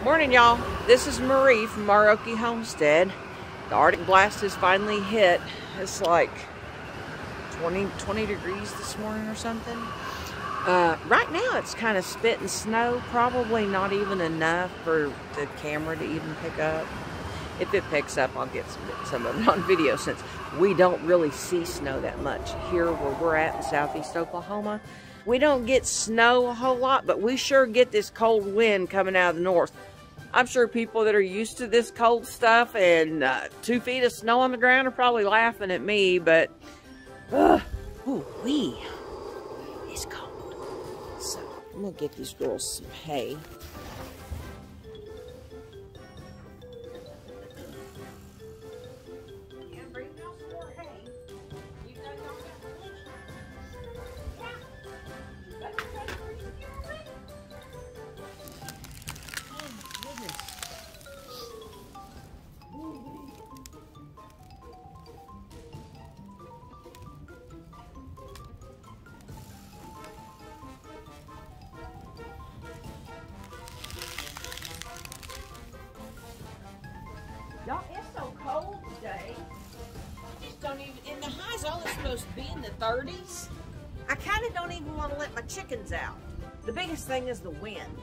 Morning, y'all. This is Marie from Goatie Homestead. The Arctic blast has finally hit. It's like 20 degrees this morning or something. Right now it's kind of spitting snow, probably not even enough for the camera to even pick up. If it picks up, I'll get some of it on video, since we don't really see snow that much here where we're at in southeast Oklahoma. We don't get snow a whole lot, but we sure get this cold wind coming out of the north. I'm sure people that are used to this cold stuff and 2 feet of snow on the ground are probably laughing at me, but ooh-wee, it's cold. So I'm gonna get these girls some hay. Y'all, it's so cold today. I just don't even, and the high's only supposed to be in the 30s. I kind of don't even want to let my chickens out. The biggest thing is the wind,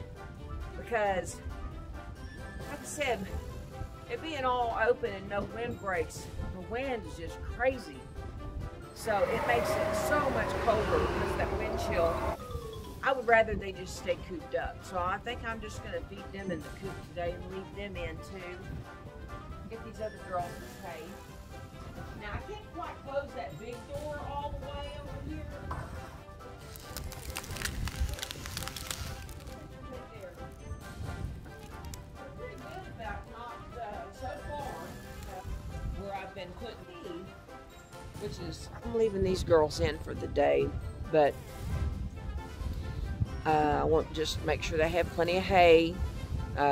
because, like I said, it being all open and no wind breaks, the wind is just crazy. So it makes it so much colder because of that wind chill. I would rather they just stay cooped up. So I think I'm just going to feed them in the coop today and leave them in too. Get these other girls some hay. Now I can't quite close that big door all the way over here. There. Pretty good about not so far where I've been putting feed, which is I'm leaving these girls in for the day, but I want to just make sure they have plenty of hay.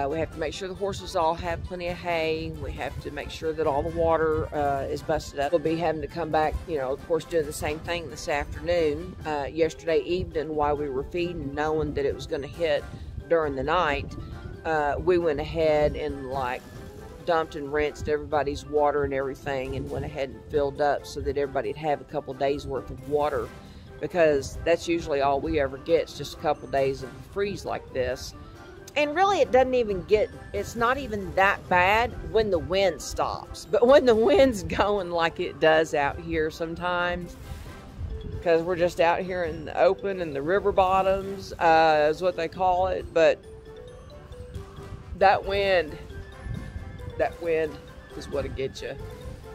We have to make sure the horses all have plenty of hay. We have to make sure that all the water is busted up. We'll be having to come back, you know, of course, doing the same thing this afternoon. Yesterday evening, while we were feeding, knowing that it was going to hit during the night, we went ahead and like dumped and rinsed everybody's water and everything, and went ahead and filled up so that everybody'd have a couple days worth of water, because that's usually all we ever get. It's just a couple days of a freeze like this. And really, it doesn't even get, it's not even that bad when the wind stops. But when the wind's going like it does out here sometimes, because we're just out here in the open, in the river bottoms, is what they call it. But that wind is what'll get you.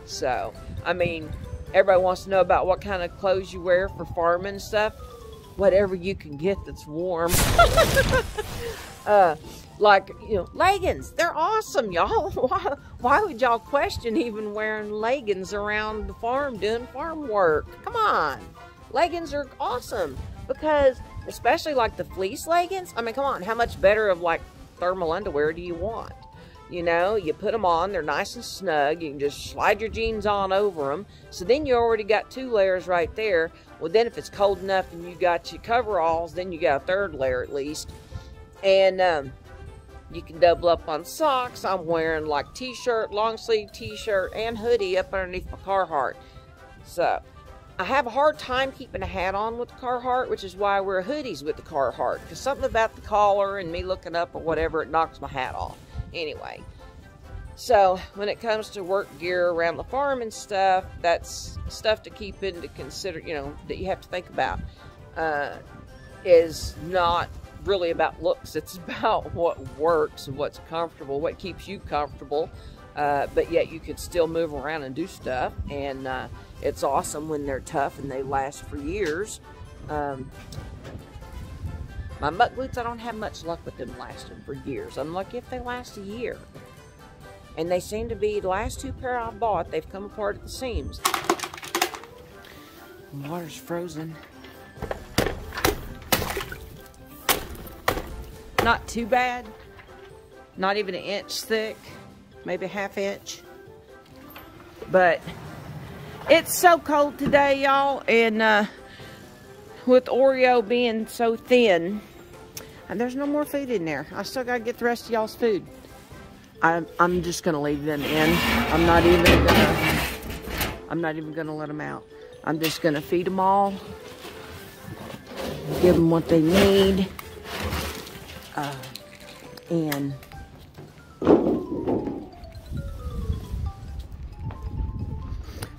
So, I mean, everybody wants to know about what kind of clothes you wear for farming and stuff. Whatever you can get that's warm. Like, you know, leggings. They're awesome, y'all. Why would y'all question even wearing leggings around the farm doing farm work? Come on. Leggings are awesome, because especially like the fleece leggings. I mean, come on. How much better of like thermal underwear do you want? You know, you put them on, they're nice and snug. You can just slide your jeans on over them. So then you already got 2 layers right there. Well, then if it's cold enough and you got your coveralls, then you got a 3rd layer at least. And you can double up on socks. I'm wearing like t-shirt, long sleeve t-shirt, and hoodie up underneath my Carhartt. So I have a hard time keeping a hat on with the Carhartt, which is why I wear hoodies with the Carhartt. Because something about the collar and me looking up or whatever, it knocks my hat off. Anyway, so when it comes to work gear around the farm and stuff, that's stuff to keep into consider, you know, that you have to think about. Is not really about looks. It's about what works and what's comfortable, what keeps you comfortable, but yet you could still move around and do stuff. And it's awesome when they're tough and they last for years. My muck boots, I don't have much luck with them lasting for years. I'm lucky if they last a year. And they seem to be, the last 2 pair I bought, they've come apart at the seams. The water's frozen. Not too bad. Not even 1 inch thick. Maybe a 1/2 inch. But it's so cold today, y'all. And with Oreo being so thin, And there's no more food in there. I still gotta get the rest of y'all's food. I'm just gonna leave them in. I'm not even gonna let them out. I'm just gonna feed them all, give them what they need, and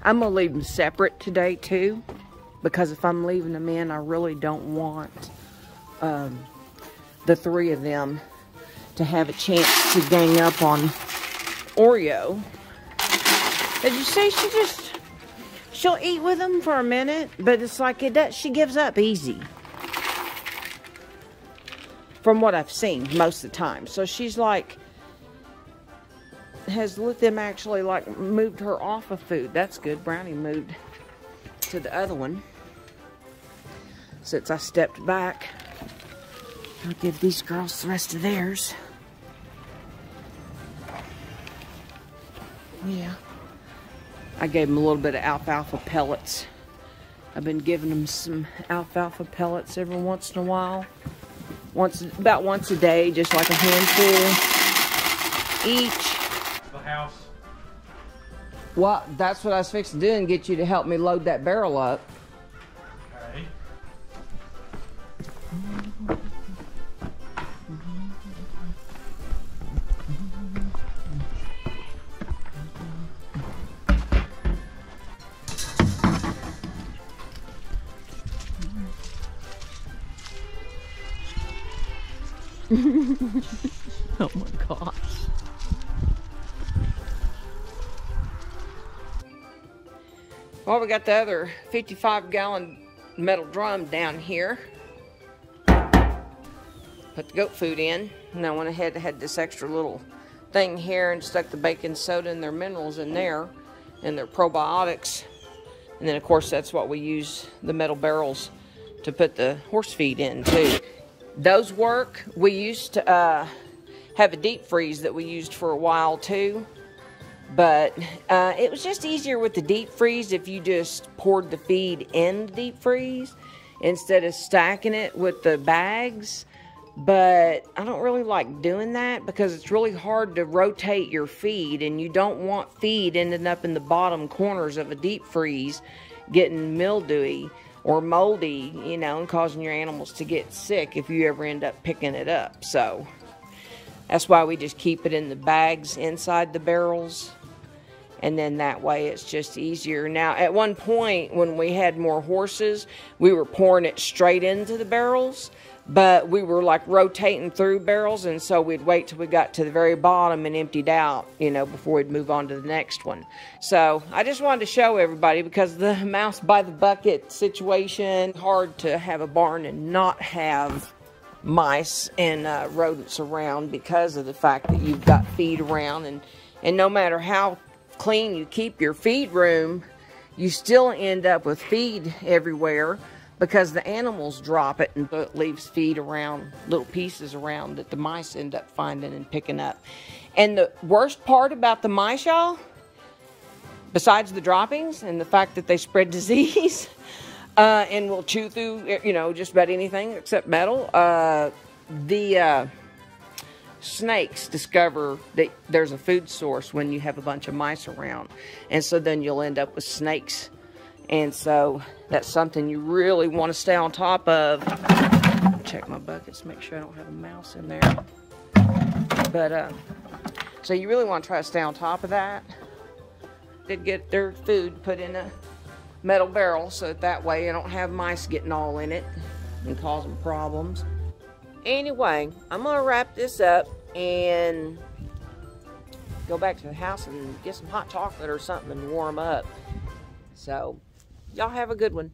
I'm gonna leave them separate today too, because if I'm leaving them in, I really don't want the three of them to have a chance to gang up on Oreo. Did you say she'll eat with them for a minute, but it's like she gives up easy. From what I've seen most of the time. So she's like, has let them actually like moved her off of food. That's good. Brownie moved to the other one. Since I stepped back, I'll give these girls the rest of theirs. Yeah. I gave them a little bit of alfalfa pellets. I've been giving them some alfalfa pellets every once in a while. About once a day, just like a handful each. The house. Well, that's what I was fixing to do, and get you to help me load that barrel up. Okay. Oh my gosh. Well, we got the other 55-gallon metal drum down here. Put the goat food in, and I went ahead and had this extra little thing here and stuck the baking soda and their minerals in there and their probiotics. And then of course that's what we use the metal barrels to put the horse feed in too. Those work. We used to have a deep freeze that we used for a while too, but it was just easier with the deep freeze if you just poured the feed in the deep freeze instead of stacking it with the bags. But I don't really like doing that because it's really hard to rotate your feed, and you don't want feed ending up in the bottom corners of a deep freeze getting mildewy or moldy, you know, and causing your animals to get sick if you ever end up picking it up. So that's why we just keep it in the bags inside the barrels, and then that way it's just easier. Now, at one point when we had more horses, we were pouring it straight into the barrels, but we were like rotating through barrels, and so we'd wait till we got to the very bottom and emptied out, you know, before we'd move on to the next one. So I just wanted to show everybody, because the mouse by the bucket situation, hard to have a barn and not have mice and rodents around because of the fact that you've got feed around, and no matter how clean you keep your feed room, you still end up with feed everywhere, because the animals drop it and it leaves feed around, little pieces around that the mice end up finding and picking up. And the worst part about the mice, y'all, besides the droppings and the fact that they spread disease and will chew through, you know, just about anything except metal, the snakes discover that there's a food source when you have a bunch of mice around. And so then you'll end up with snakes. And so that's something you really want to stay on top of. Check my buckets, make sure I don't have a mouse in there. But, so you really want to try to stay on top of that. They'd get their food put in a metal barrel, so that way you don't have mice getting all in it and causing problems. Anyway, I'm going to wrap this up and go back to the house and get some hot chocolate or something and warm up. So, y'all have a good one.